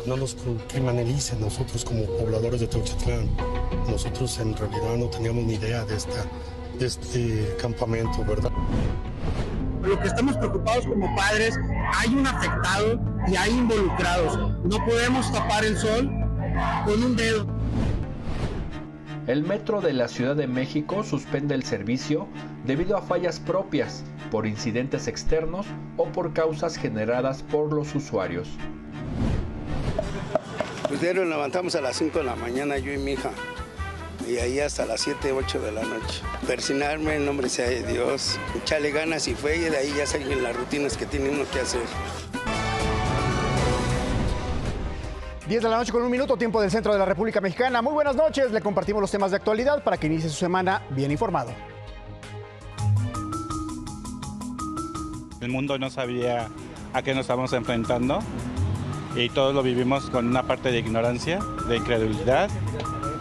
no nos criminalicen nosotros como pobladores de Teuchitlán. Nosotros en realidad no teníamos ni idea de este campamento, ¿verdad? Lo que estamos preocupados como padres, hay un afectado y hay involucrados. No podemos tapar el sol con un dedo. El metro de la Ciudad de México suspende el servicio debido a fallas propias, por incidentes externos o por causas generadas por los usuarios. Pues diario nos levantamos a las 5 de la mañana, yo y mi hija, y ahí hasta las 7, 8 de la noche. Persinarme, en nombre sea de Dios, echarle ganas y fe, y de ahí ya siguen las rutinas que tiene uno que hacer. 10 de la noche con 1 minuto, tiempo del centro de la República Mexicana. Muy buenas noches, le compartimos los temas de actualidad para que inicie su semana bien informado. El mundo no sabía a qué nos estábamos enfrentando y todos lo vivimos con una parte de ignorancia, de incredulidad,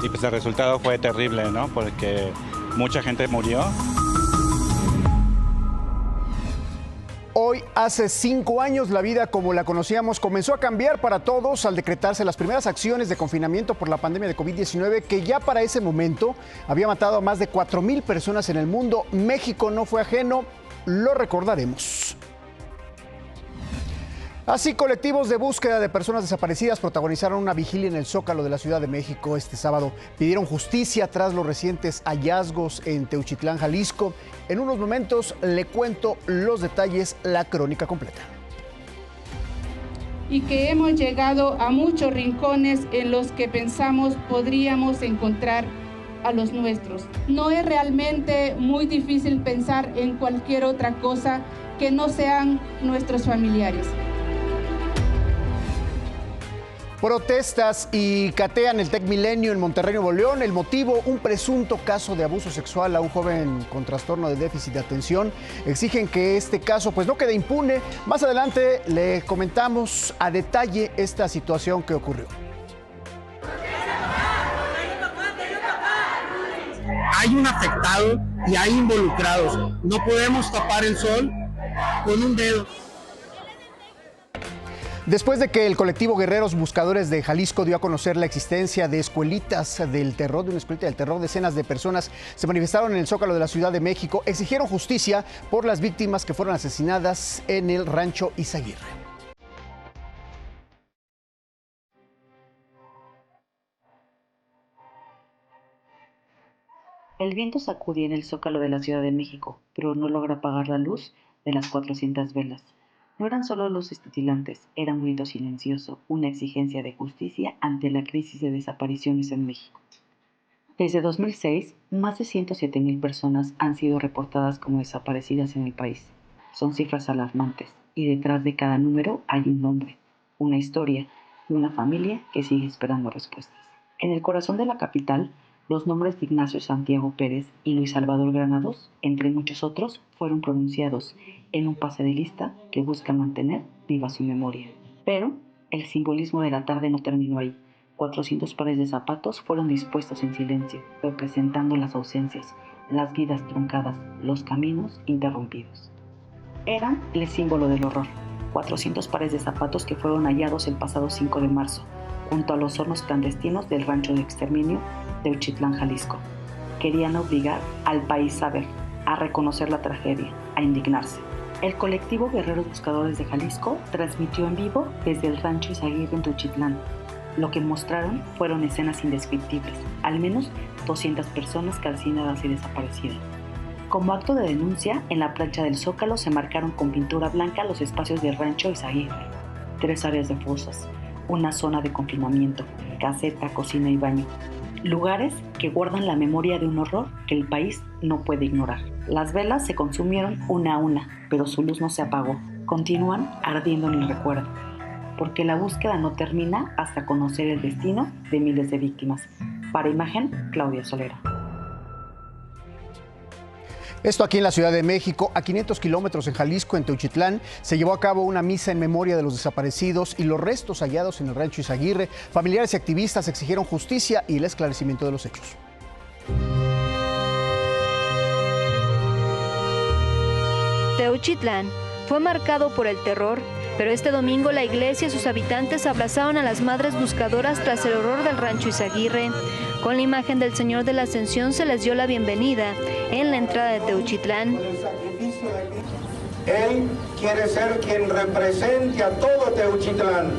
y pues el resultado fue terrible, ¿no? Porque mucha gente murió. Hoy, hace 5 años, la vida como la conocíamos comenzó a cambiar para todos al decretarse las primeras acciones de confinamiento por la pandemia de COVID-19, que ya para ese momento había matado a más de 4,000 personas en el mundo. México no fue ajeno, lo recordaremos. Así, colectivos de búsqueda de personas desaparecidas protagonizaron una vigilia en el Zócalo de la Ciudad de México este sábado. Pidieron justicia tras los recientes hallazgos en Teuchitlán, Jalisco. En unos momentos le cuento los detalles, la crónica completa. Y que hemos llegado a muchos rincones en los que pensamos podríamos encontrar a los nuestros. No es realmente muy difícil pensar en cualquier otra cosa que no sean nuestros familiares. Protestas y catean el Tec Milenio en Monterrey, Nuevo León. El motivo, un presunto caso de abuso sexual a un joven con trastorno de déficit de atención. Exigen que este caso pues no quede impune. Más adelante le comentamos a detalle esta situación que ocurrió. Hay un afectado y hay involucrados. No podemos tapar el sol con un dedo. Después de que el colectivo Guerreros Buscadores de Jalisco dio a conocer la existencia de escuelitas del terror, de una escuelita del terror, decenas de personas se manifestaron en el Zócalo de la Ciudad de México, exigieron justicia por las víctimas que fueron asesinadas en el rancho Izaguirre. El viento sacudía en el Zócalo de la Ciudad de México, pero no logra apagar la luz de las 400 velas. No eran solo luces titilantes, era un grito silencioso, una exigencia de justicia ante la crisis de desapariciones en México. Desde 2006, más de 107,000 personas han sido reportadas como desaparecidas en el país. Son cifras alarmantes, y detrás de cada número hay un nombre, una historia y una familia que sigue esperando respuestas. En el corazón de la capital, los nombres de Ignacio Santiago Pérez y Luis Salvador Granados, entre muchos otros, fueron pronunciados en un pase de lista que busca mantener viva su memoria. Pero el simbolismo de la tarde no terminó ahí. 400 pares de zapatos fueron dispuestos en silencio, representando las ausencias, las vidas truncadas, los caminos interrumpidos. Eran el símbolo del horror. 400 pares de zapatos que fueron hallados el pasado 5 de marzo, junto a los hornos clandestinos del rancho de exterminio de Teuchitlán, Jalisco. Querían obligar al país a ver, a reconocer la tragedia, a indignarse. El colectivo Guerreros Buscadores de Jalisco transmitió en vivo desde el rancho Izaguirre en Teuchitlán. Lo que mostraron fueron escenas indescriptibles, al menos 200 personas calcinadas y desaparecidas. Como acto de denuncia, en la plancha del Zócalo se marcaron con pintura blanca los espacios del rancho Izaguirre, 3 áreas de fosas, una zona de confinamiento, caseta, cocina y baño. Lugares que guardan la memoria de un horror que el país no puede ignorar. Las velas se consumieron una a una, pero su luz no se apagó. Continúan ardiendo en el recuerdo, porque la búsqueda no termina hasta conocer el destino de miles de víctimas. Para Imagen, Claudia Solera. Esto aquí en la Ciudad de México, a 500 kilómetros en Jalisco, en Teuchitlán, se llevó a cabo una misa en memoria de los desaparecidos y los restos hallados en el rancho Izaguirre. Familiares y activistas exigieron justicia y el esclarecimiento de los hechos. Teuchitlán fue marcado por el terror Pero este domingo la iglesia y sus habitantes abrazaron a las madres buscadoras tras el horror del rancho Izaguirre. Con la imagen del Señor de la Ascensión se les dio la bienvenida en la entrada de Teuchitlán. Él quiere ser quien represente a todo Teuchitlán,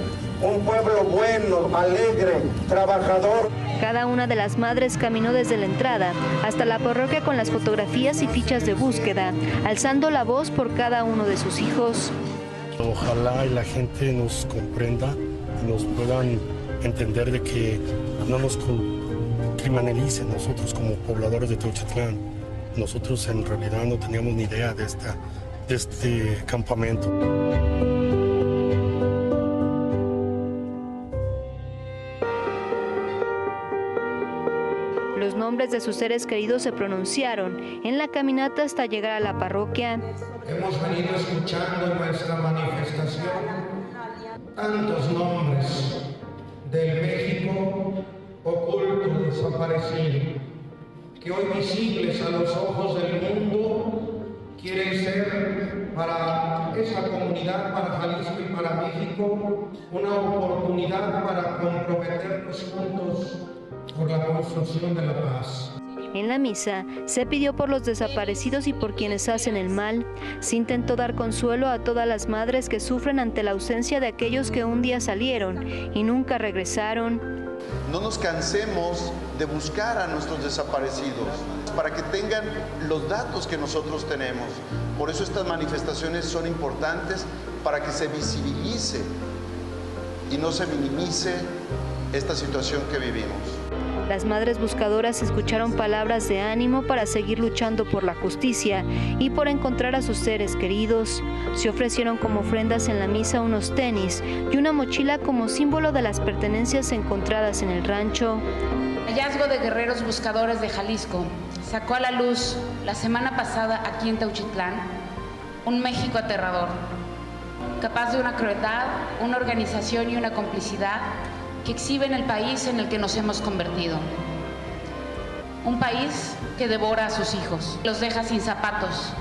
un pueblo bueno, alegre, trabajador. Cada una de las madres caminó desde la entrada hasta la parroquia con las fotografías y fichas de búsqueda, alzando la voz por cada uno de sus hijos. Ojalá y la gente nos comprenda y nos puedan entender de que no nos criminalicen nosotros como pobladores de Teuchitlán. Nosotros en realidad no teníamos ni idea de este campamento. Los nombres de sus seres queridos se pronunciaron en la caminata hasta llegar a la parroquia. Hemos venido escuchando en nuestra manifestación tantos nombres del México oculto, desaparecido, que hoy visibles a los ojos del mundo quieren ser para esa comunidad, para Jalisco y para México, una oportunidad para comprometernos juntos por la construcción de la paz. En la misa se pidió por los desaparecidos y por quienes hacen el mal. Se intentó dar consuelo a todas las madres que sufren ante la ausencia de aquellos que un día salieron y nunca regresaron. No nos cansemos de buscar a nuestros desaparecidos para que tengan los datos que nosotros tenemos. Por eso estas manifestaciones son importantes, para que se visibilice y no se minimice esta situación que vivimos. Las madres buscadoras escucharon palabras de ánimo para seguir luchando por la justicia y por encontrar a sus seres queridos. Se ofrecieron como ofrendas en la misa unos tenis y una mochila como símbolo de las pertenencias encontradas en el rancho. El hallazgo de guerreros buscadores de Jalisco sacó a la luz la semana pasada aquí en Teuchitlán un México aterrador, capaz de una crueldad, una organización y una complicidad que exhiben el país en el que nos hemos convertido. Un país que devora a sus hijos, los deja sin zapatos,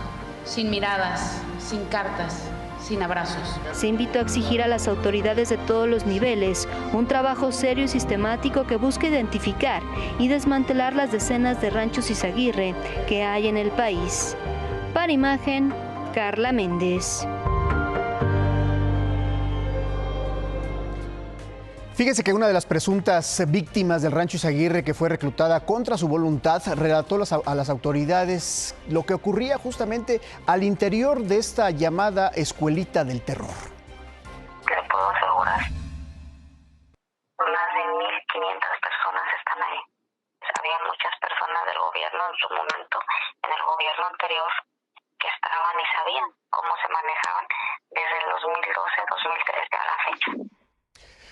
sin miradas, sin cartas, sin abrazos. Se invitó a exigir a las autoridades de todos los niveles un trabajo serio y sistemático que busque identificar y desmantelar las decenas de ranchos Izaguirre que hay en el país. Para Imagen, Carla Méndez. Fíjese que una de las presuntas víctimas del rancho Izaguirre, que fue reclutada contra su voluntad, relató a las autoridades lo que ocurría justamente al interior de esta llamada escuelita del terror. ¿Qué le puedo asegurar? Más de 1,500 personas están ahí. Había muchas personas del gobierno en su momento, en el gobierno anterior, que estaban y sabían cómo se manejaban desde el 2012-2013 a la fecha.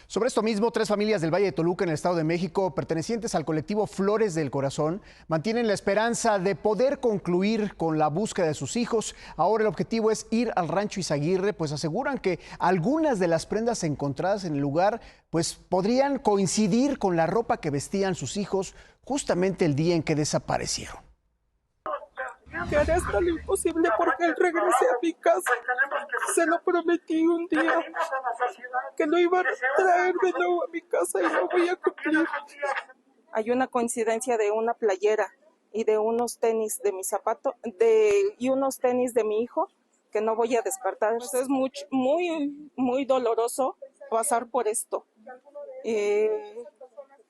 Sobre esto mismo, 3 familias del Valle de Toluca en el Estado de México, pertenecientes al colectivo Flores del Corazón, mantienen la esperanza de poder concluir con la búsqueda de sus hijos. Ahora el objetivo es ir al rancho Izaguirre, pues aseguran que algunas de las prendas encontradas en el lugar pues podrían coincidir con la ropa que vestían sus hijos justamente el día en que desaparecieron. Que haré hasta lo imposible porque él regrese a mi casa. Se lo prometí un día que lo iba a traer de nuevo a mi casa y lo voy a cumplir. Hay una coincidencia de una playera y de unos tenis de mi zapato y unos tenis de mi hijo que no voy a descartar. Pues es muy doloroso pasar por esto,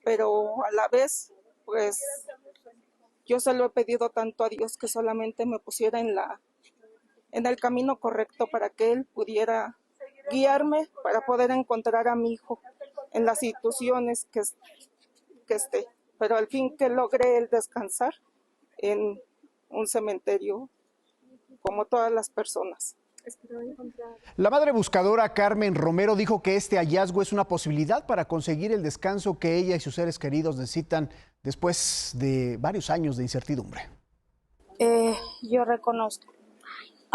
pero a la vez pues yo se lo he pedido tanto a Dios que solamente me pusiera en el camino correcto para que Él pudiera guiarme para poder encontrar a mi hijo en las situaciones que esté. Pero al fin que logre él descansar en un cementerio como todas las personas. La madre buscadora Carmen Romero dijo que este hallazgo es una posibilidad para conseguir el descanso que ella y sus seres queridos necesitan después de varios años de incertidumbre. Yo reconozco,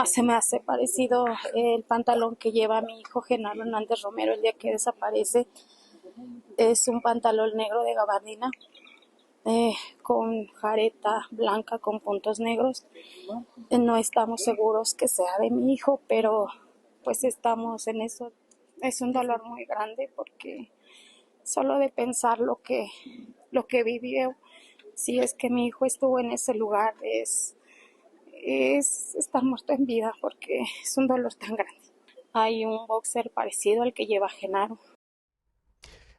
se me hace parecido el pantalón que lleva mi hijo Genaro Hernández Romero el día que desaparece. Es un pantalón negro de gabardina con jareta blanca con puntos negros. No estamos seguros que sea de mi hijo, pero pues estamos en eso. Es un dolor muy grande porque solo de pensar lo que vivió, si es que mi hijo estuvo en ese lugar, es estar muerto en vida porque es un dolor tan grande. Hay un boxer parecido al que lleva Genaro.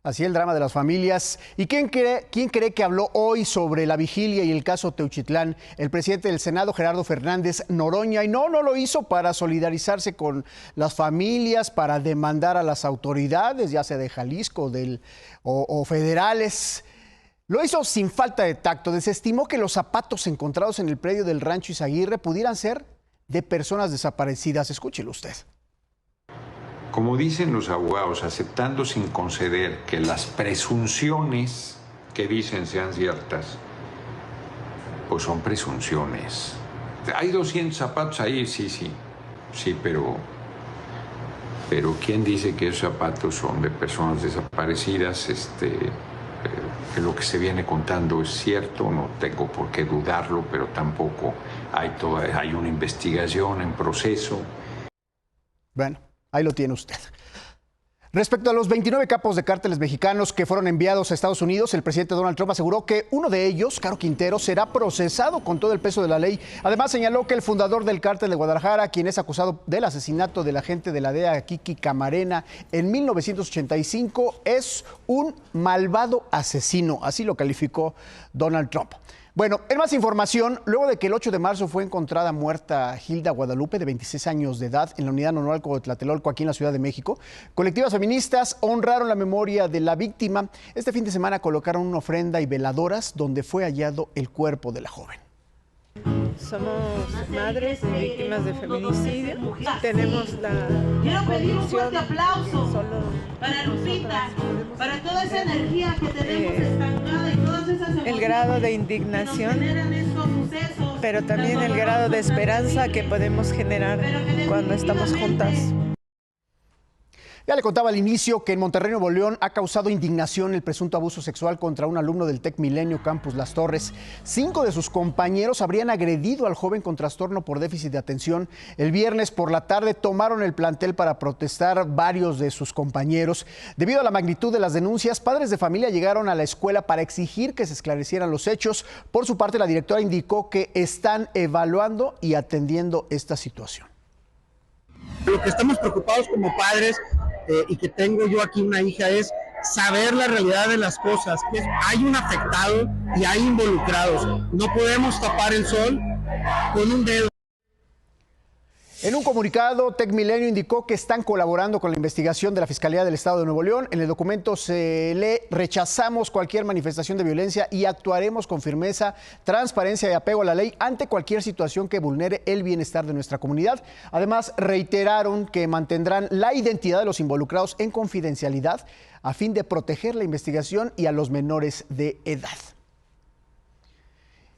Así el drama de las familias. ¿Y quién cree que habló hoy sobre la vigilia y el caso Teuchitlán? El presidente del Senado, Gerardo Fernández Noroña. Y no lo hizo para solidarizarse con las familias, para demandar a las autoridades, ya sea de Jalisco o federales. Lo hizo sin falta de tacto. Desestimó que los zapatos encontrados en el predio del Rancho Izaguirre pudieran ser de personas desaparecidas. Escúchelo usted. Como dicen los abogados, aceptando sin conceder que las presunciones que dicen sean ciertas, pues son presunciones. Hay 200 zapatos ahí, sí, pero ¿quién dice que esos zapatos son de personas desaparecidas? Que lo que se viene contando es cierto, no tengo por qué dudarlo, pero tampoco hay una investigación en proceso. Bueno, ahí lo tiene usted. Respecto a los 29 capos de cárteles mexicanos que fueron enviados a Estados Unidos, el presidente Donald Trump aseguró que uno de ellos, Caro Quintero, será procesado con todo el peso de la ley. Además, señaló que el fundador del cártel de Guadalajara, quien es acusado del asesinato del agente de la DEA, Kiki Camarena, en 1985, es un malvado asesino. Así lo calificó Donald Trump. Bueno, en más información, luego de que el 8 de marzo fue encontrada muerta Hilda Guadalupe, de 26 años de edad, en la unidad Nonualco de Tlatelolco, aquí en la Ciudad de México, colectivas feministas honraron la memoria de la víctima. Este fin de semana colocaron una ofrenda y veladoras donde fue hallado el cuerpo de la joven. Somos madres de víctimas de feminicidio. Tenemos la Quiero pedir un fuerte aplauso para Lupita, para toda esa energía que tenemos estancada y todas esas emociones. El grado de indignación, pero también el grado de esperanza que podemos generar cuando estamos juntas. Ya le contaba al inicio que en Monterrey, Nuevo León, ha causado indignación el presunto abuso sexual contra un alumno del TEC Milenio Campus Las Torres. 5 de sus compañeros habrían agredido al joven con trastorno por déficit de atención. El viernes por la tarde tomaron el plantel para protestar varios de sus compañeros. Debido a la magnitud de las denuncias, padres de familia llegaron a la escuela para exigir que se esclarecieran los hechos. Por su parte, la directora indicó que están evaluando y atendiendo esta situación. Lo que estamos preocupados como padres y que tengo yo aquí una hija es saber la realidad de las cosas, que hay un afectado y hay involucrados. No podemos tapar el sol con un dedo. En un comunicado, TEC Milenio indicó que están colaborando con la investigación de la Fiscalía del Estado de Nuevo León. En el documento se lee: rechazamos cualquier manifestación de violencia y actuaremos con firmeza, transparencia y apego a la ley ante cualquier situación que vulnere el bienestar de nuestra comunidad. Además, reiteraron que mantendrán la identidad de los involucrados en confidencialidad a fin de proteger la investigación y a los menores de edad.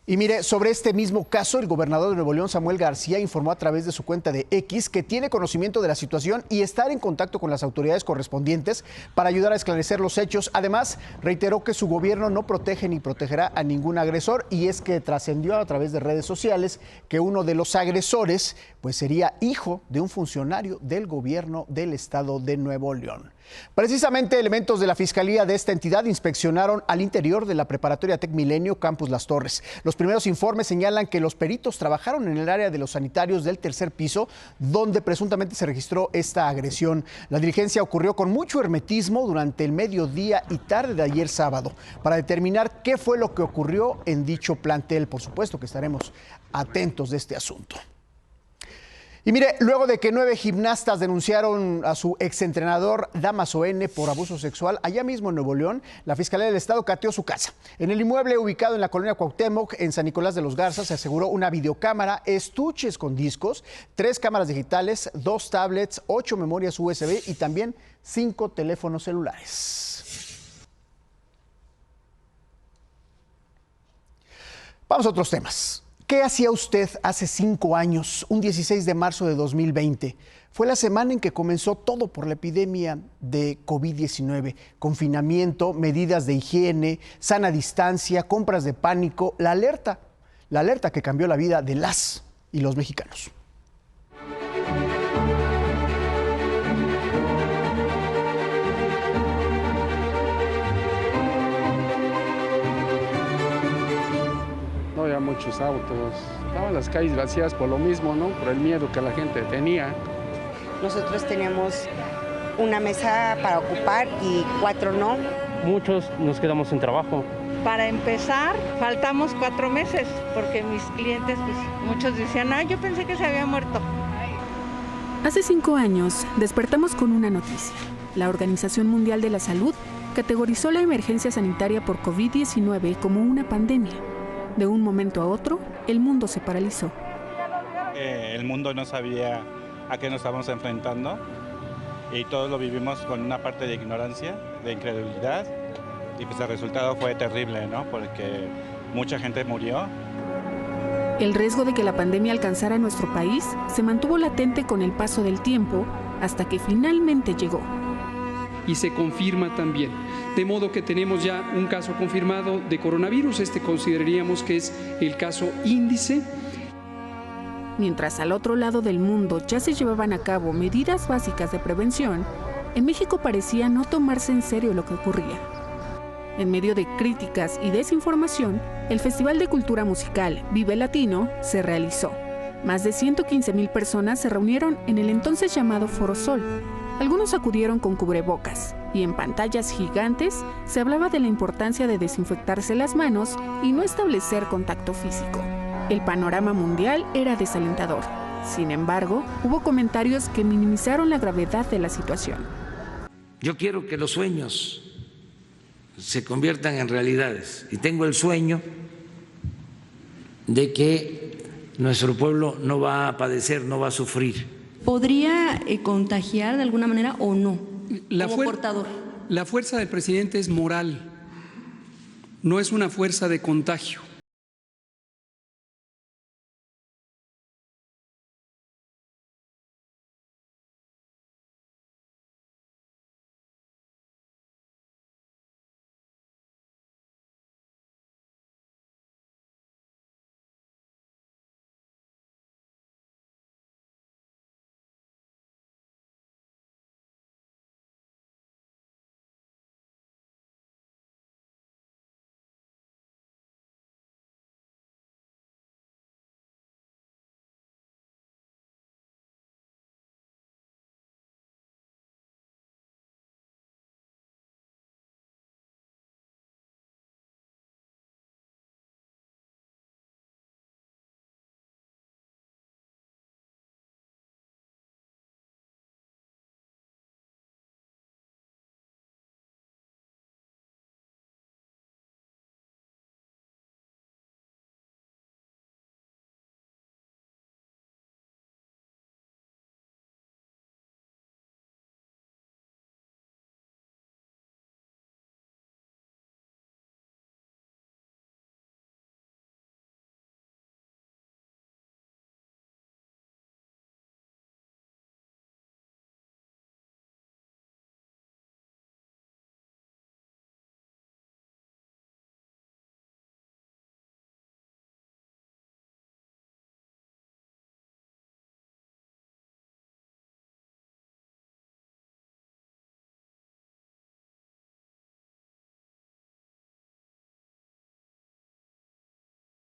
Y mire, sobre este mismo caso, el gobernador de Nuevo León, Samuel García, informó a través de su cuenta de X que tiene conocimiento de la situación y estar en contacto con las autoridades correspondientes para ayudar a esclarecer los hechos. Además, reiteró que su gobierno no protege ni protegerá a ningún agresor, y es que trascendió a través de redes sociales que uno de los agresores pues sería hijo de un funcionario del gobierno del estado de Nuevo León. Precisamente, elementos de la Fiscalía de esta entidad inspeccionaron al interior de la preparatoria TEC Milenio Campus Las Torres. Los primeros informes señalan que los peritos trabajaron en el área de los sanitarios del tercer piso, donde presuntamente se registró esta agresión. La diligencia ocurrió con mucho hermetismo durante el mediodía y tarde de ayer sábado, para determinar qué fue lo que ocurrió en dicho plantel. Por supuesto que estaremos atentos de este asunto. Y mire, luego de que 9 gimnastas denunciaron a su exentrenador Damaso N por abuso sexual allá mismo en Nuevo León, la Fiscalía del Estado cateó su casa. En el inmueble ubicado en la colonia Cuauhtémoc, en San Nicolás de los Garza, se aseguró una videocámara, estuches con discos, 3 cámaras digitales, 2 tablets, 8 memorias USB y también 5 teléfonos celulares. Vamos a otros temas. ¿Qué hacía usted hace 5 años, un 16 de marzo de 2020? Fue la semana en que comenzó todo por la epidemia de COVID-19. Confinamiento, medidas de higiene, sana distancia, compras de pánico, la alerta que cambió la vida de las y los mexicanos. sus autos. Estaban las calles vacías por lo mismo, ¿no? Por el miedo que la gente tenía. Nosotros teníamos una mesa para ocupar y 4 no. Muchos nos quedamos sin trabajo. Para empezar, faltamos 4 meses, porque mis clientes, pues, muchos decían, yo pensé que se había muerto. Hace 5 años, despertamos con una noticia. La Organización Mundial de la Salud categorizó la emergencia sanitaria por COVID-19 como una pandemia. De un momento a otro, el mundo se paralizó. El mundo no sabía a qué nos estábamos enfrentando y todos lo vivimos con una parte de ignorancia, de incredulidad, y pues el resultado fue terrible, ¿no? Porque mucha gente murió. El riesgo de que la pandemia alcanzara nuestro país se mantuvo latente con el paso del tiempo hasta que finalmente llegó. Y se confirma también, de modo que tenemos ya un caso confirmado de coronavirus. Consideraríamos que es el caso índice. Mientras al otro lado del mundo ya se llevaban a cabo medidas básicas de prevención, en México parecía no tomarse en serio lo que ocurría. En medio de críticas y desinformación, el Festival de Cultura Musical Vive Latino se realizó. Más de 115,000 personas se reunieron en el entonces llamado Foro Sol. Algunos acudieron con cubrebocas y en pantallas gigantes se hablaba de la importancia de desinfectarse las manos y no establecer contacto físico. El panorama mundial era desalentador. Sin embargo, hubo comentarios que minimizaron la gravedad de la situación. Yo quiero que los sueños se conviertan en realidades y tengo el sueño de que nuestro pueblo no va a padecer, no va a sufrir. ¿Podría contagiar de alguna manera o no como portador? La fuerza del presidente es moral, no es una fuerza de contagio.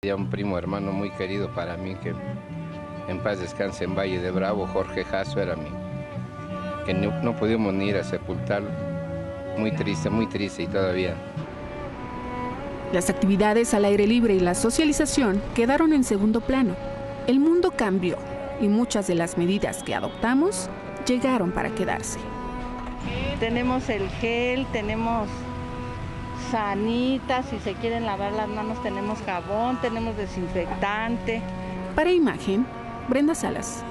Un primo hermano muy querido para mí, que en paz descanse en Valle de Bravo, Jorge Jasso era que no pudimos ni ir a sepultarlo. Muy triste y todavía. Las actividades al aire libre y la socialización quedaron en segundo plano. El mundo cambió y muchas de las medidas que adoptamos llegaron para quedarse. Tenemos el gel, tenemos sanitas, si se quieren lavar las manos tenemos jabón, tenemos desinfectante. Para Imagen, Brenda Salas.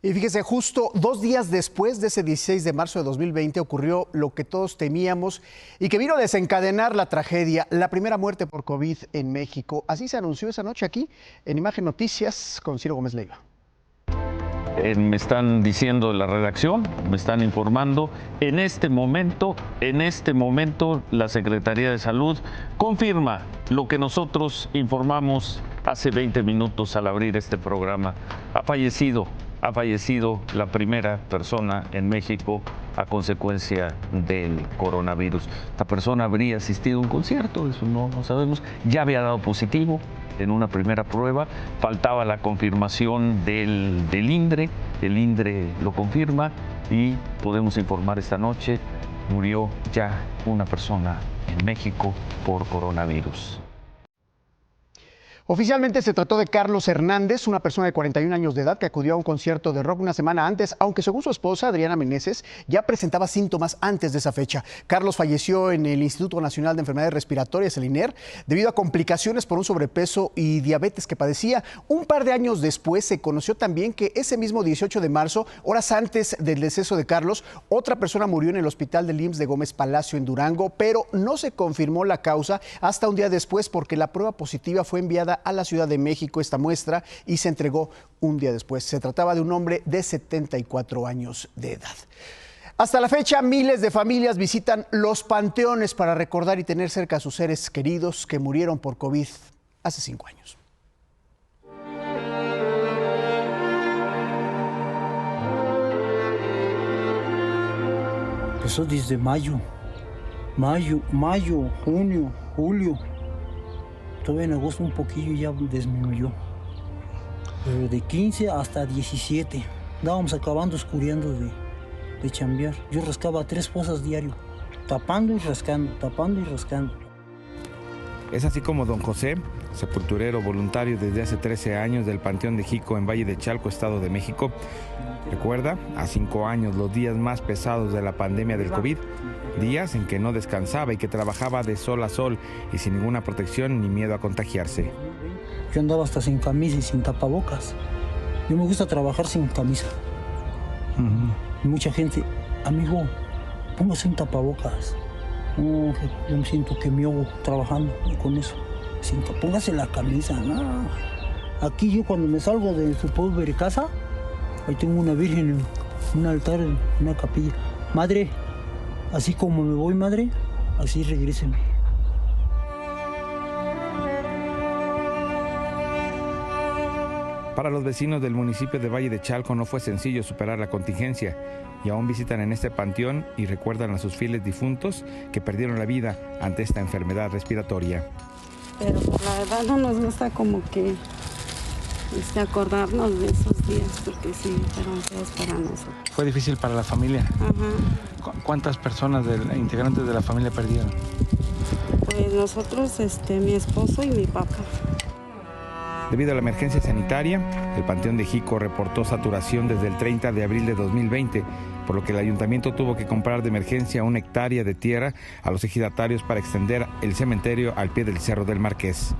Y fíjese, justo 2 días después de ese 16 de marzo de 2020 ocurrió lo que todos temíamos y que vino a desencadenar la tragedia, la primera muerte por COVID en México. Así se anunció esa noche aquí en Imagen Noticias con Ciro Gómez Leiva. Me están diciendo la redacción, me están informando, en este momento la Secretaría de Salud confirma lo que nosotros informamos hace 20 minutos al abrir este programa. Ha fallecido la primera persona en México a consecuencia del coronavirus. Esta persona habría asistido a un concierto, eso no sabemos, ya había dado positivo en una primera prueba, faltaba la confirmación del INDRE, el INDRE lo confirma y podemos informar esta noche, murió ya una persona en México por coronavirus. Oficialmente se trató de Carlos Hernández, una persona de 41 años de edad que acudió a un concierto de rock una semana antes, aunque según su esposa, Adriana Meneses, ya presentaba síntomas antes de esa fecha. Carlos falleció en el Instituto Nacional de Enfermedades Respiratorias, el INER, debido a complicaciones por un sobrepeso y diabetes que padecía. Un par de años después se conoció también que ese mismo 18 de marzo, horas antes del deceso de Carlos, otra persona murió en el hospital del IMSS de Gómez Palacio en Durango, pero no se confirmó la causa hasta un día después porque la prueba positiva fue enviada a la Ciudad de México, esta muestra, y se entregó un día después. Se trataba de un hombre de 74 años de edad. Hasta la fecha, miles de familias visitan los panteones para recordar y tener cerca a sus seres queridos que murieron por COVID hace 5 años. Empezó desde mayo, junio, julio. Todavía en agosto un poquillo ya disminuyó. Pero de 15 hasta 17. Estábamos acabando escurriendo de chambear. Yo rascaba 3 fosas diario, tapando y rascando, tapando y rascando. Es así como don José, sepulturero voluntario desde hace 13 años del Panteón de Jico en Valle de Chalco, Estado de México, recuerda a 5 años los días más pesados de la pandemia del COVID, días en que no descansaba y que trabajaba de sol a sol y sin ninguna protección ni miedo a contagiarse. Yo andaba hasta sin camisa y sin tapabocas. Yo me gusta trabajar sin camisa. Mucha gente, amigo, póngase un tapabocas. No, yo me siento que me ahogo trabajando con eso. Póngase la camisa. No. Aquí yo cuando me salgo de su pobre casa, ahí tengo una virgen, un altar, una capilla. Madre, así como me voy, madre, así regréseme. Para los vecinos del municipio de Valle de Chalco no fue sencillo superar la contingencia y aún visitan en este panteón y recuerdan a sus fieles difuntos que perdieron la vida ante esta enfermedad respiratoria. Pero la verdad no nos gusta como que acordarnos de esos días porque sí, fueron feos para nosotros. ¿Fue difícil para la familia? Ajá. ¿Cuántas personas integrantes de la familia perdieron? Pues nosotros, mi esposo y mi papá. Debido a la emergencia sanitaria, el Panteón de Jico reportó saturación desde el 30 de abril de 2020, por lo que el ayuntamiento tuvo que comprar de emergencia 1 hectárea de tierra a los ejidatarios para extender el cementerio al pie del Cerro del Marqués.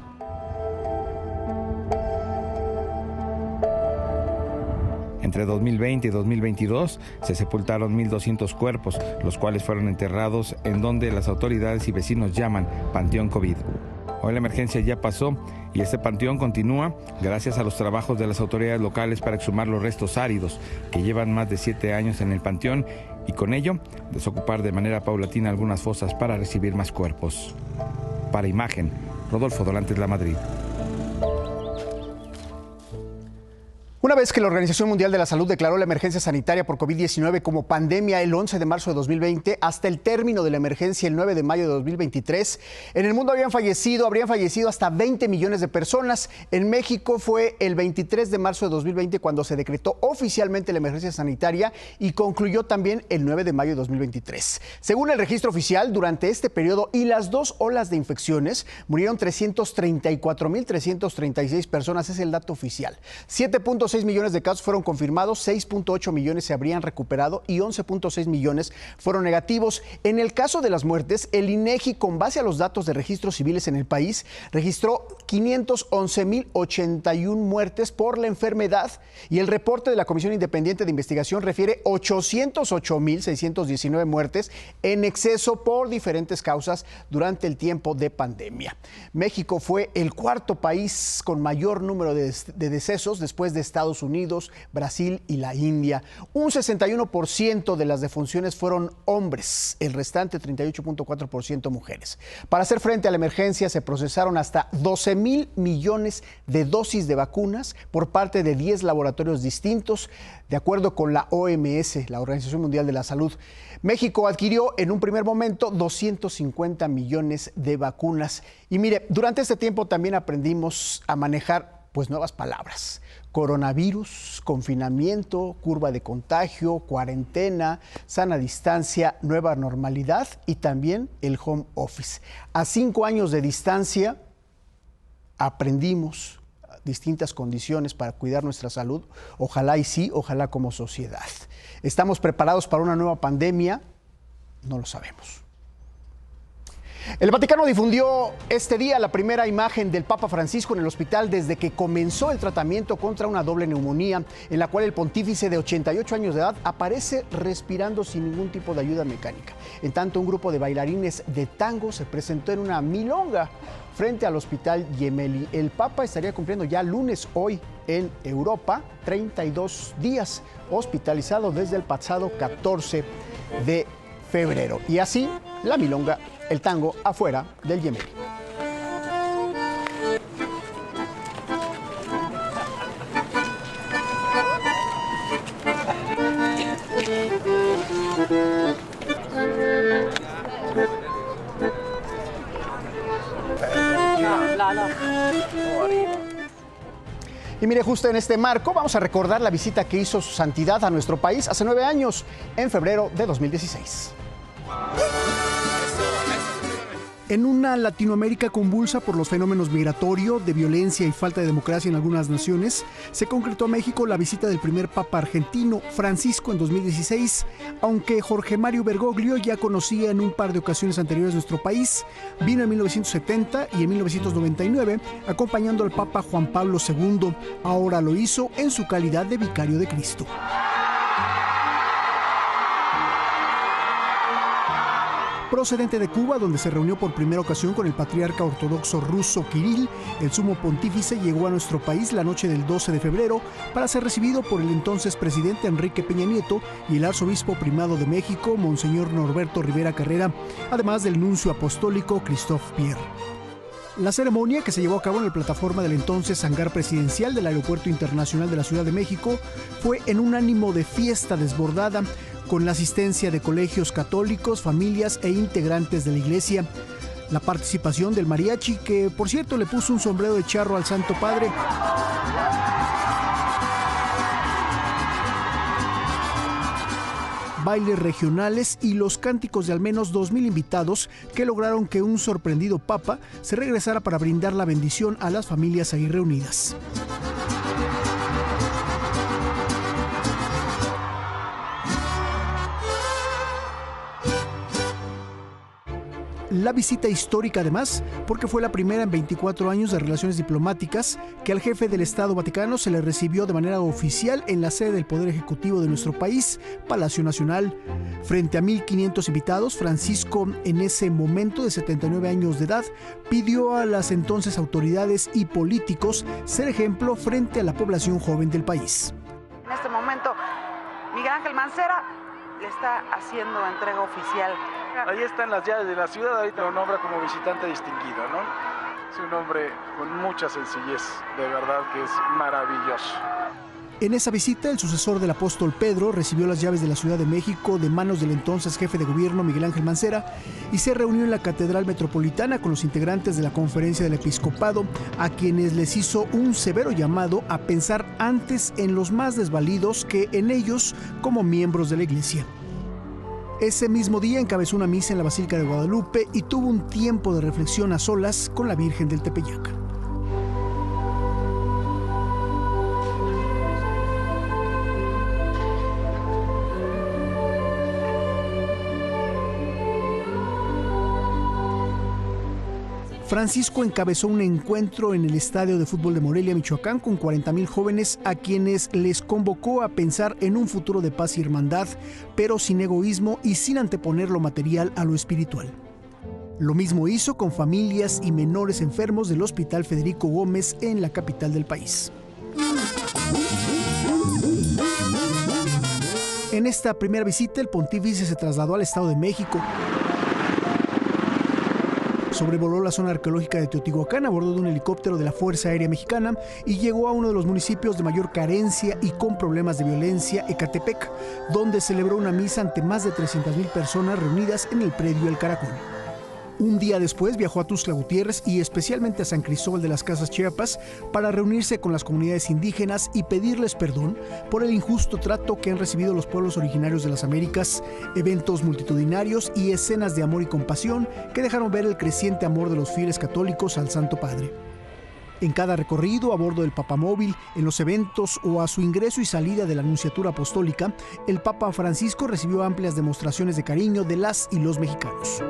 Entre 2020 y 2022 se sepultaron 1,200 cuerpos, los cuales fueron enterrados en donde las autoridades y vecinos llaman Panteón COVID. Hoy la emergencia ya pasó y este panteón continúa gracias a los trabajos de las autoridades locales para exhumar los restos áridos que llevan más de 7 años en el panteón y con ello desocupar de manera paulatina algunas fosas para recibir más cuerpos. Para Imagen, Rodolfo Dolantes, La Madrid. Una vez que la Organización Mundial de la Salud declaró la emergencia sanitaria por COVID-19 como pandemia el 11 de marzo de 2020 hasta el término de la emergencia el 9 de mayo de 2023, en el mundo habrían fallecido hasta 20 millones de personas. En México fue el 23 de marzo de 2020 cuando se decretó oficialmente la emergencia sanitaria y concluyó también el 9 de mayo de 2023. Según el registro oficial, durante este periodo y las 2 olas de infecciones, murieron 334,336 personas, es el dato oficial. 7.6 millones de casos fueron confirmados, 6.8 millones se habrían recuperado y 11.6 millones fueron negativos. En el caso de las muertes, el INEGI, con base a los datos de registros civiles en el país, registró 511,081 muertes por la enfermedad y el reporte de la Comisión Independiente de Investigación refiere 808,619 muertes en exceso por diferentes causas durante el tiempo de pandemia. México fue el 4º país con mayor número de decesos después de Estados Estados Unidos, Brasil y la India. Un 61% de las defunciones fueron hombres, el restante 38.4% mujeres. Para hacer frente a la emergencia se procesaron hasta 12,000 millones de dosis de vacunas por parte de 10 laboratorios distintos, de acuerdo con la OMS, la Organización Mundial de la Salud. México adquirió en un primer momento 250 millones de vacunas. Y mire, durante este tiempo también aprendimos a manejar nuevas palabras. Coronavirus, confinamiento, curva de contagio, cuarentena, sana distancia, nueva normalidad y también el home office. A 5 años de distancia aprendimos distintas condiciones para cuidar nuestra salud. Ojalá y sí, ojalá como sociedad. ¿Estamos preparados para una nueva pandemia? No lo sabemos. El Vaticano difundió este día la primera imagen del Papa Francisco en el hospital desde que comenzó el tratamiento contra una doble neumonía, en la cual el pontífice de 88 años de edad aparece respirando sin ningún tipo de ayuda mecánica. En tanto, un grupo de bailarines de tango se presentó en una milonga frente al hospital Gemelli. El Papa estaría cumpliendo ya lunes hoy en Europa 32 días hospitalizado desde el pasado 14 de febrero. Y así la milonga, el tango afuera del Gemelli. Y mire, justo en este marco vamos a recordar la visita que hizo su santidad a nuestro país hace 9 años, en febrero de 2016. En una Latinoamérica convulsa por los fenómenos migratorios, de violencia y falta de democracia en algunas naciones, se concretó a México la visita del primer Papa argentino, Francisco, en 2016. Aunque Jorge Mario Bergoglio ya conocía en un par de ocasiones anteriores nuestro país, vino en 1970 y en 1999 acompañando al Papa Juan Pablo II. Ahora lo hizo en su calidad de vicario de Cristo. Procedente de Cuba, donde se reunió por primera ocasión con el patriarca ortodoxo ruso Kirill, el sumo pontífice llegó a nuestro país la noche del 12 de febrero para ser recibido por el entonces presidente Enrique Peña Nieto y el arzobispo primado de México, Monseñor Norberto Rivera Carrera, además del nuncio apostólico Christophe Pierre. La ceremonia, que se llevó a cabo en la plataforma del entonces hangar presidencial del Aeropuerto Internacional de la Ciudad de México, fue en un ánimo de fiesta desbordada, con la asistencia de colegios católicos, familias e integrantes de la iglesia. La participación del mariachi, que por cierto le puso un sombrero de charro al Santo Padre. Bailes regionales y los cánticos de al menos 2,000 invitados que lograron que un sorprendido papa se regresara para brindar la bendición a las familias ahí reunidas. La visita histórica, además, porque fue la primera en 24 años de relaciones diplomáticas que al jefe del Estado Vaticano se le recibió de manera oficial en la sede del Poder Ejecutivo de nuestro país, Palacio Nacional. Frente a 1,500 invitados, Francisco, en ese momento de 79 años de edad, pidió a las entonces autoridades y políticos ser ejemplo frente a la población joven del país. En este momento, Miguel Ángel Mancera le está haciendo entrega oficial. Ahí están las llaves de la ciudad, ahorita lo nombra como visitante distinguido, ¿no? Es un hombre con mucha sencillez, de verdad que es maravilloso. En esa visita, el sucesor del apóstol Pedro recibió las llaves de la Ciudad de México de manos del entonces jefe de gobierno Miguel Ángel Mancera y se reunió en la Catedral Metropolitana con los integrantes de la Conferencia del Episcopado, a quienes les hizo un severo llamado a pensar antes en los más desvalidos que en ellos como miembros de la Iglesia. Ese mismo día encabezó una misa en la Basílica de Guadalupe y tuvo un tiempo de reflexión a solas con la Virgen del Tepeyac. Francisco encabezó un encuentro en el Estadio de Fútbol de Morelia, Michoacán, con 40,000 jóvenes a quienes les convocó a pensar en un futuro de paz y hermandad, pero sin egoísmo y sin anteponer lo material a lo espiritual. Lo mismo hizo con familias y menores enfermos del Hospital Federico Gómez en la capital del país. En esta primera visita, el pontífice se trasladó al Estado de México. Sobrevoló la zona arqueológica de Teotihuacán a bordo de un helicóptero de la Fuerza Aérea Mexicana y llegó a uno de los municipios de mayor carencia y con problemas de violencia, Ecatepec, donde celebró una misa ante más de 300,000 personas reunidas en el predio El Caracol. Un día después viajó a Tuxtla Gutiérrez y especialmente a San Cristóbal de las Casas, Chiapas, para reunirse con las comunidades indígenas y pedirles perdón por el injusto trato que han recibido los pueblos originarios de las Américas, eventos multitudinarios y escenas de amor y compasión que dejaron ver el creciente amor de los fieles católicos al Santo Padre. En cada recorrido, a bordo del Papamóvil, en los eventos o a su ingreso y salida de la Nunciatura Apostólica, el Papa Francisco recibió amplias demostraciones de cariño de las y los mexicanos.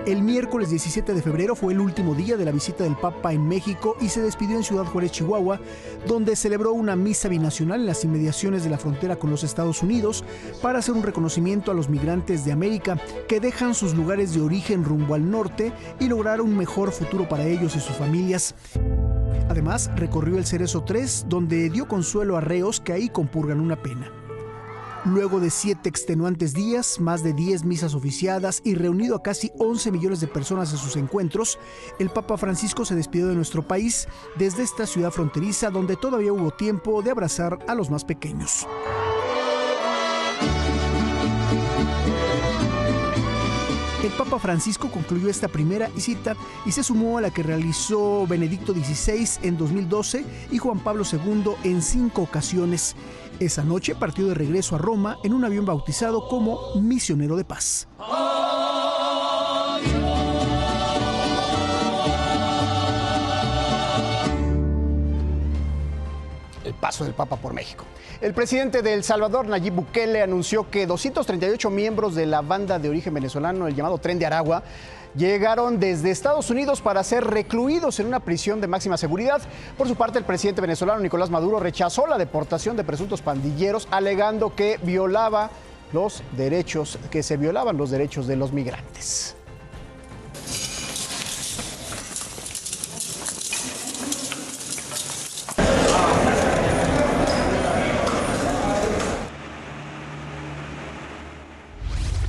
El miércoles 17 de febrero fue el último día de la visita del Papa en México y se despidió en Ciudad Juárez, Chihuahua, donde celebró una misa binacional en las inmediaciones de la frontera con los Estados Unidos para hacer un reconocimiento a los migrantes de América que dejan sus lugares de origen rumbo al norte y lograr un mejor futuro para ellos y sus familias. Además, recorrió el Cerezo 3, donde dio consuelo a reos que ahí compurgan una pena. Luego de 7 extenuantes días, más de 10 misas oficiadas y reunido a casi 11 millones de personas en sus encuentros, el Papa Francisco se despidió de nuestro país desde esta ciudad fronteriza donde todavía hubo tiempo de abrazar a los más pequeños. El Papa Francisco concluyó esta primera visita y se sumó a la que realizó Benedicto XVI en 2012 y Juan Pablo II en 5 ocasiones. Esa noche partió de regreso a Roma en un avión bautizado como Misionero de Paz. El paso del Papa por México. El presidente de El Salvador, Nayib Bukele, anunció que 238 miembros de la banda de origen venezolano, el llamado Tren de Aragua, llegaron desde Estados Unidos para ser recluidos en una prisión de máxima seguridad. Por su parte, el presidente venezolano Nicolás Maduro rechazó la deportación de presuntos pandilleros, alegando que se violaban los derechos de los migrantes.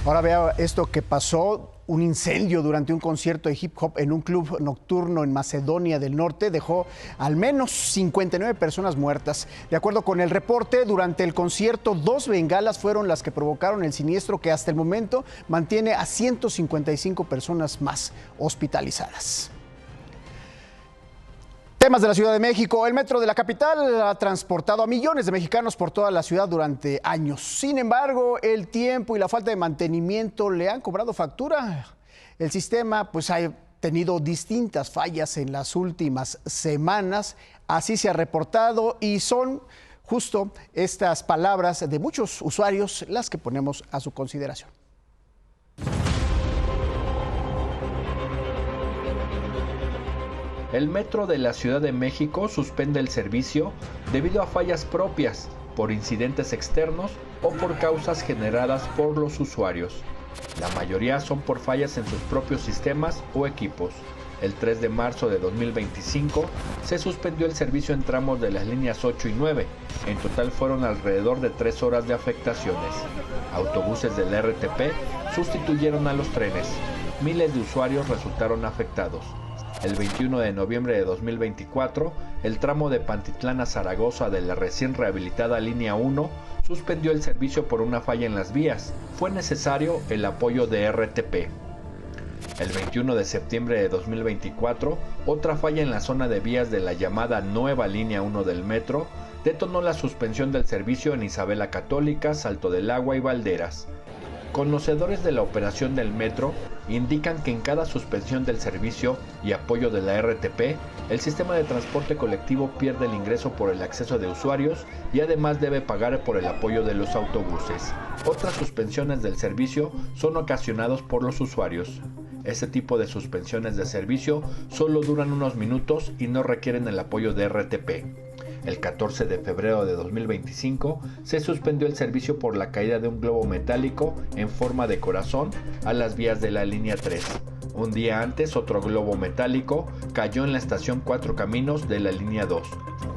Ahora vea esto que pasó. Un incendio durante un concierto de hip hop en un club nocturno en Macedonia del Norte dejó al menos 59 personas muertas. De acuerdo con el reporte, durante el concierto 2 bengalas fueron las que provocaron el siniestro que hasta el momento mantiene a 155 personas más hospitalizadas. Temas de la Ciudad de México. El metro de la capital ha transportado a millones de mexicanos por toda la ciudad durante años. Sin embargo, el tiempo y la falta de mantenimiento le han cobrado factura. El sistema ha tenido distintas fallas en las últimas semanas. Así se ha reportado y son justo estas palabras de muchos usuarios las que ponemos a su consideración. El metro de la Ciudad de México suspende el servicio debido a fallas propias, por incidentes externos o por causas generadas por los usuarios. La mayoría son por fallas en sus propios sistemas o equipos. El 3 de marzo de 2025 se suspendió el servicio en tramos de las líneas 8 y 9. En total fueron alrededor de 3 horas de afectaciones. Autobuses de la RTP sustituyeron a los trenes. Miles de usuarios resultaron afectados. El 21 de noviembre de 2024, el tramo de Pantitlán a Zaragoza de la recién rehabilitada línea 1 suspendió el servicio por una falla en las vías. Fue necesario el apoyo de RTP. El 21 de septiembre de 2024, otra falla en la zona de vías de la llamada nueva línea 1 del metro detonó la suspensión del servicio en Isabela Católica, Salto del Agua y Valderas. Conocedores de la operación del metro indican que en cada suspensión del servicio y apoyo de la RTP, el sistema de transporte colectivo pierde el ingreso por el acceso de usuarios y además debe pagar por el apoyo de los autobuses. Otras suspensiones del servicio son ocasionadas por los usuarios. Este tipo de suspensiones de servicio solo duran unos minutos y no requieren el apoyo de RTP. El 14 de febrero de 2025 se suspendió el servicio por la caída de un globo metálico en forma de corazón a las vías de la línea 3. Un día antes, otro globo metálico cayó en la estación Cuatro Caminos de la línea 2.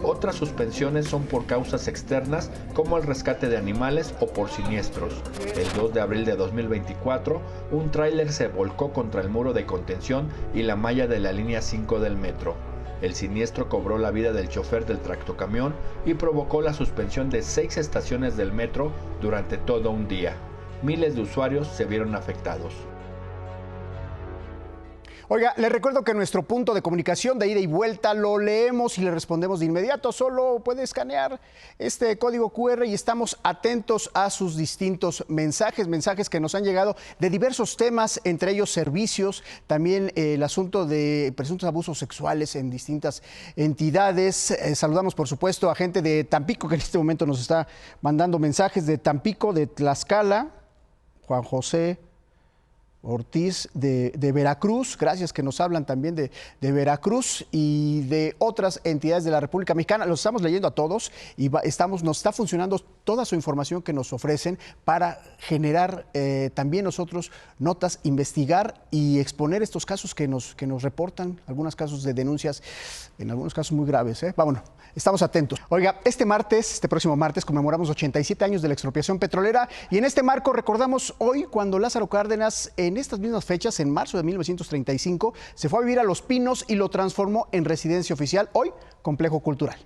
Otras suspensiones son por causas externas como el rescate de animales o por siniestros. El 2 de abril de 2024, un tráiler se volcó contra el muro de contención y la malla de la línea 5 del metro. El siniestro cobró la vida del chofer del tractocamión y provocó la suspensión de 6 estaciones del metro durante todo un día. Miles de usuarios se vieron afectados. Oiga, les recuerdo que nuestro punto de comunicación de ida y vuelta lo leemos y le respondemos de inmediato. Solo puede escanear este código QR y estamos atentos a sus distintos mensajes que nos han llegado de diversos temas, entre ellos servicios, también el asunto de presuntos abusos sexuales en distintas entidades. Saludamos, por supuesto, a gente de Tampico, que en este momento nos está mandando mensajes de Tampico, de Tlaxcala, Juan José Ortiz de Veracruz, gracias, que nos hablan también de Veracruz y de otras entidades de la República Mexicana. Los estamos leyendo a todos y nos está funcionando toda su información que nos ofrecen para generar también nosotros notas, investigar y exponer estos casos que nos reportan, algunos casos de denuncias, en algunos casos muy graves. Vámonos, estamos atentos. Oiga, este próximo martes, conmemoramos 87 años de la expropiación petrolera y en este marco recordamos hoy cuando Lázaro Cárdenas, en estas mismas fechas, en marzo de 1935, se fue a vivir a Los Pinos y lo transformó en residencia oficial, hoy complejo cultural.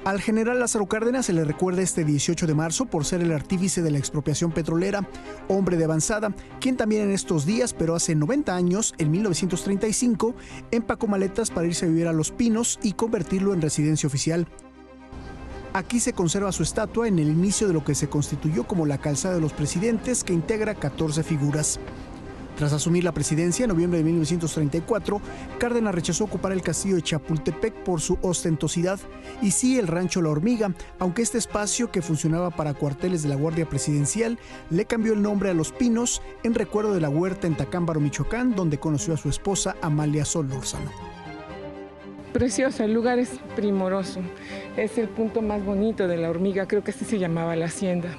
Al general Lázaro Cárdenas se le recuerda este 18 de marzo por ser el artífice de la expropiación petrolera, hombre de avanzada, quien también en estos días, pero hace 90 años, en 1935, empacó maletas para irse a vivir a Los Pinos y convertirlo en residencia oficial. Aquí se conserva su estatua en el inicio de lo que se constituyó como la Calzada de los Presidentes, que integra 14 figuras. Tras asumir la presidencia en noviembre de 1934, Cárdenas rechazó ocupar el castillo de Chapultepec por su ostentosidad y sí el rancho La Hormiga, aunque este espacio, que funcionaba para cuarteles de la Guardia Presidencial, le cambió el nombre a Los Pinos en recuerdo de la huerta en Tacámbaro, Michoacán, donde conoció a su esposa Amalia Solórzano. Precioso, el lugar es primoroso, es el punto más bonito de La Hormiga, creo que así se llamaba la hacienda.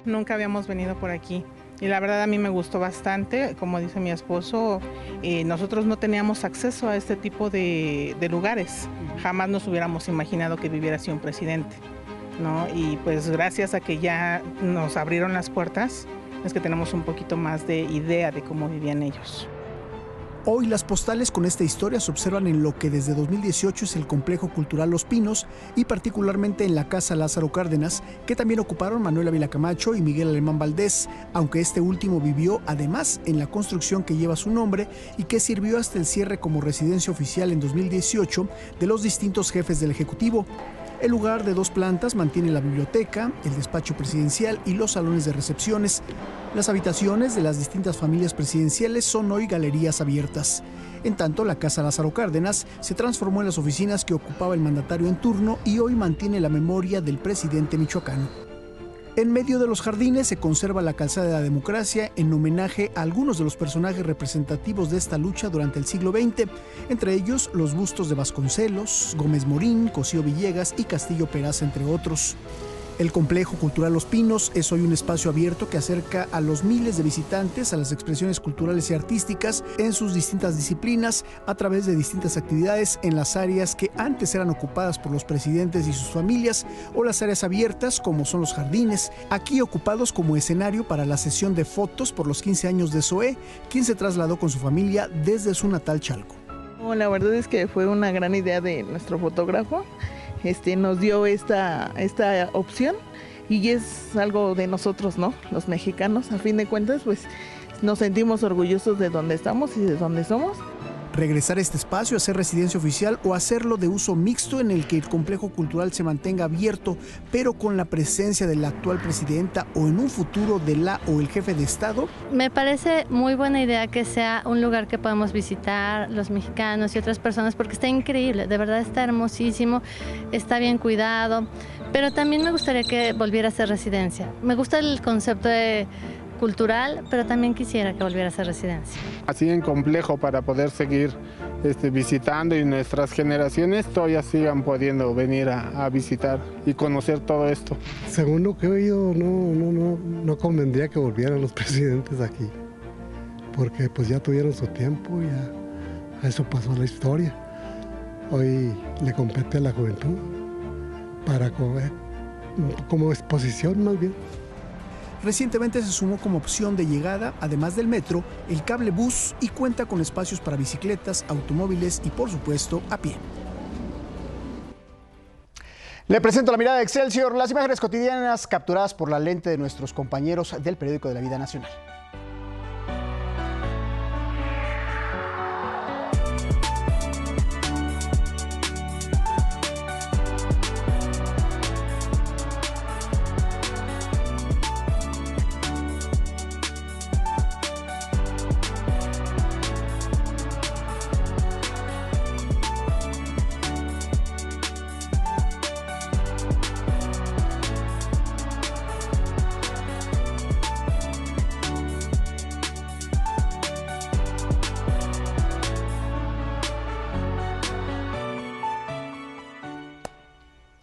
Nunca habíamos venido por aquí y la verdad a mí me gustó bastante, como dice mi esposo, nosotros no teníamos acceso a este tipo de lugares, jamás nos hubiéramos imaginado que viviera así un presidente, ¿no? Y pues gracias a que ya nos abrieron las puertas, es que tenemos un poquito más de idea de cómo vivían ellos. Hoy las postales con esta historia se observan en lo que desde 2018 es el Complejo Cultural Los Pinos y particularmente en la Casa Lázaro Cárdenas, que también ocuparon Manuel Ávila Camacho y Miguel Alemán Valdés, aunque este último vivió además en la construcción que lleva su nombre y que sirvió hasta el cierre como residencia oficial en 2018 de los distintos jefes del Ejecutivo. El lugar de 2 plantas mantiene la biblioteca, el despacho presidencial y los salones de recepciones. Las habitaciones de las distintas familias presidenciales son hoy galerías abiertas. En tanto, la Casa Lázaro Cárdenas se transformó en las oficinas que ocupaba el mandatario en turno y hoy mantiene la memoria del presidente michoacano. En medio de los jardines se conserva la Calzada de la Democracia en homenaje a algunos de los personajes representativos de esta lucha durante el siglo XX, entre ellos los bustos de Vasconcelos, Gómez Morín, Cosío Villegas y Castillo Peraza, entre otros. El Complejo Cultural Los Pinos es hoy un espacio abierto que acerca a los miles de visitantes a las expresiones culturales y artísticas en sus distintas disciplinas a través de distintas actividades en las áreas que antes eran ocupadas por los presidentes y sus familias o las áreas abiertas como son los jardines, aquí ocupados como escenario para la sesión de fotos por los 15 años de Zoé, quien se trasladó con su familia desde su natal Chalco. La verdad es que fue una gran idea de nuestro fotógrafo. Nos dio esta opción y es algo de nosotros, ¿no? Los mexicanos, a fin de cuentas, pues nos sentimos orgullosos de dónde estamos y de dónde somos. Regresar a este espacio, hacer residencia oficial o hacerlo de uso mixto en el que el complejo cultural se mantenga abierto, pero con la presencia de la actual presidenta o en un futuro de la o el jefe de Estado. Me parece muy buena idea que sea un lugar que podamos visitar los mexicanos y otras personas porque está increíble, de verdad está hermosísimo, está bien cuidado, pero también me gustaría que volviera a ser residencia. Me gusta el concepto de cultural, pero también quisiera que volviera a ser residencia. Así en complejo para poder seguir visitando y nuestras generaciones todavía sigan pudiendo venir a visitar y conocer todo esto. Según lo que he oído, no convendría que volvieran los presidentes aquí, porque pues ya tuvieron su tiempo, ya eso pasó a la historia. Hoy le compete a la juventud para como exposición más bien. Recientemente se sumó como opción de llegada, además del metro, el cable bus y cuenta con espacios para bicicletas, automóviles y, por supuesto, a pie. Le presento la mirada de Excelsior, las imágenes cotidianas capturadas por la lente de nuestros compañeros del periódico de la Vida Nacional.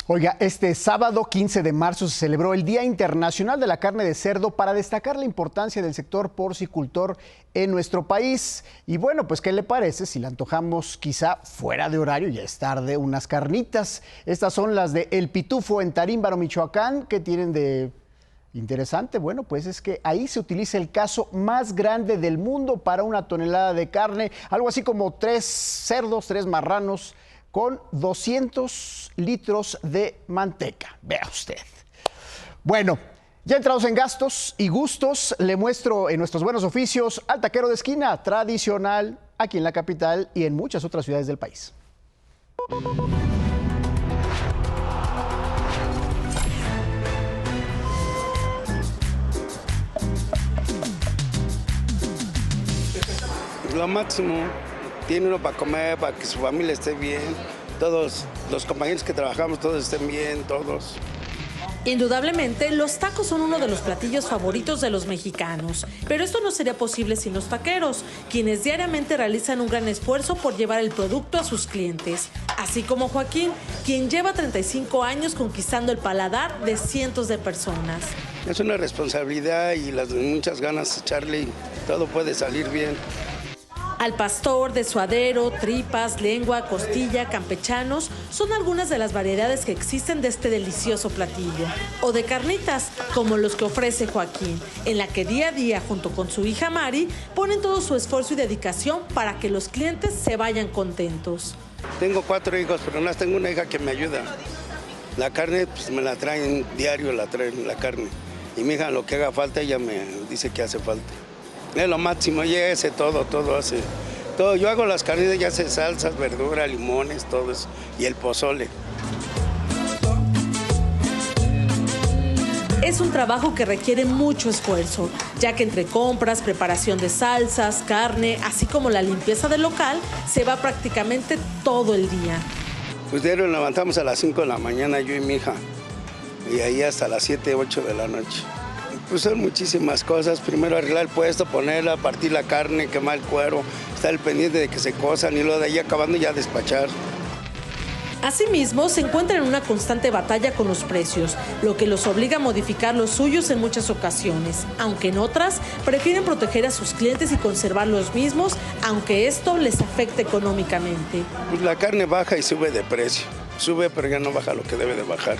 Oiga, este sábado 15 de marzo se celebró el Día Internacional de la Carne de Cerdo para destacar la importancia del sector porcicultor en nuestro país. Y bueno, pues ¿qué le parece si le antojamos quizá fuera de horario, ya es tarde, unas carnitas? Estas son las de El Pitufo en Tarímbaro, Michoacán. ¿Qué tienen de interesante? Bueno, pues es que ahí se utiliza el caso más grande del mundo para una tonelada de carne, algo así como 3 cerdos, 3 marranos, con 200 litros de manteca. Vea usted. Bueno, ya entrados en gastos y gustos, le muestro en nuestros buenos oficios al taquero de esquina, tradicional aquí en la capital y en muchas otras ciudades del país. Lo máximo. Tiene uno para comer, para que su familia esté bien, todos los compañeros que trabajamos, todos estén bien, todos. Indudablemente, los tacos son uno de los platillos favoritos de los mexicanos, pero esto no sería posible sin los taqueros, quienes diariamente realizan un gran esfuerzo por llevar el producto a sus clientes, así como Joaquín, quien lleva 35 años conquistando el paladar de cientos de personas. Es una responsabilidad y muchas ganas de echarle y todo puede salir bien. Al pastor, de suadero, tripas, lengua, costilla, campechanos, son algunas de las variedades que existen de este delicioso platillo. O de carnitas, como los que ofrece Joaquín, en la que día a día, junto con su hija Mari, ponen todo su esfuerzo y dedicación para que los clientes se vayan contentos. Tengo 4 hijos, pero no tengo una hija que me ayuda. La carne, pues me la traen diario, la traen la carne. Y mi hija, lo que haga falta, ella me dice que hace falta. Es lo máximo, ella hace todo hace. Todo. Yo hago las carnitas, ya hace salsas, verduras, limones, todo eso. Y el pozole. Es un trabajo que requiere mucho esfuerzo, ya que entre compras, preparación de salsas, carne, así como la limpieza del local, se va prácticamente todo el día. Pues diario nos levantamos a las 5 de la mañana, yo y mi hija. Y ahí hasta las 7, 8 de la noche. Pues son muchísimas cosas. Primero arreglar el puesto, ponerla, partir la carne, quemar el cuero, estar al pendiente de que se cosan y luego de ahí acabando ya despachar. Asimismo, se encuentran en una constante batalla con los precios, lo que los obliga a modificar los suyos en muchas ocasiones, aunque en otras prefieren proteger a sus clientes y conservar los mismos, aunque esto les afecte económicamente. Pues la carne baja y sube de precio. Sube, pero ya no baja lo que debe de bajar.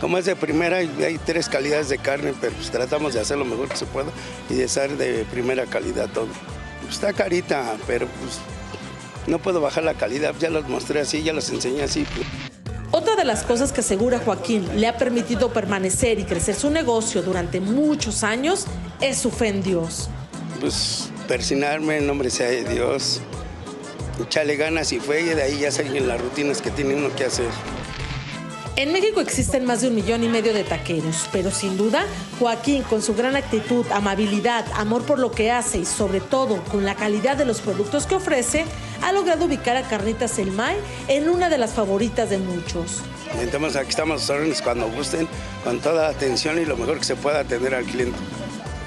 Como es de primera, hay 3 calidades de carne, pero pues tratamos de hacer lo mejor que se pueda y de ser de primera calidad todo. Pues está carita, pero pues no puedo bajar la calidad, ya los mostré así, ya los enseñé así. Otra de las cosas que asegura Joaquín le ha permitido permanecer y crecer su negocio durante muchos años es su fe en Dios. Pues persignarme, en nombre sea de Dios, echarle ganas y fe y de ahí ya siguen las rutinas que tiene uno que hacer. En México existen más de 1,5 millones de taqueros, pero sin duda, Joaquín, con su gran actitud, amabilidad, amor por lo que hace y sobre todo con la calidad de los productos que ofrece, ha logrado ubicar a Carnitas El May en una de las favoritas de muchos. Entonces aquí estamos a sus órdenes cuando gusten, con toda atención y lo mejor que se pueda atender al cliente.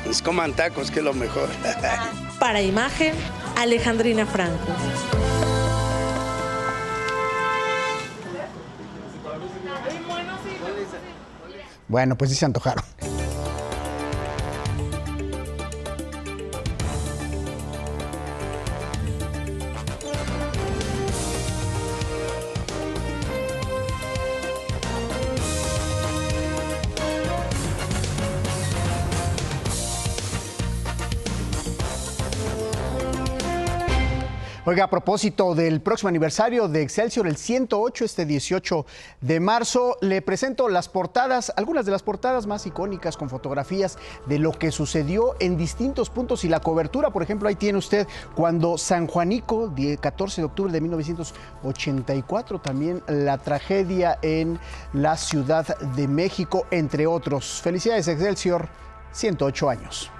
Nos coman tacos, que es lo mejor. Para Imagen, Alejandrina Franco. Bueno, pues sí se antojaron. Oiga, a propósito del próximo aniversario de Excelsior, el 108, este 18 de marzo, le presento las portadas, algunas de las portadas más icónicas con fotografías de lo que sucedió en distintos puntos y la cobertura. Por ejemplo, ahí tiene usted cuando San Juanico, 14 de octubre de 1984, también la tragedia en la Ciudad de México, entre otros. Felicidades, Excelsior, 108 años.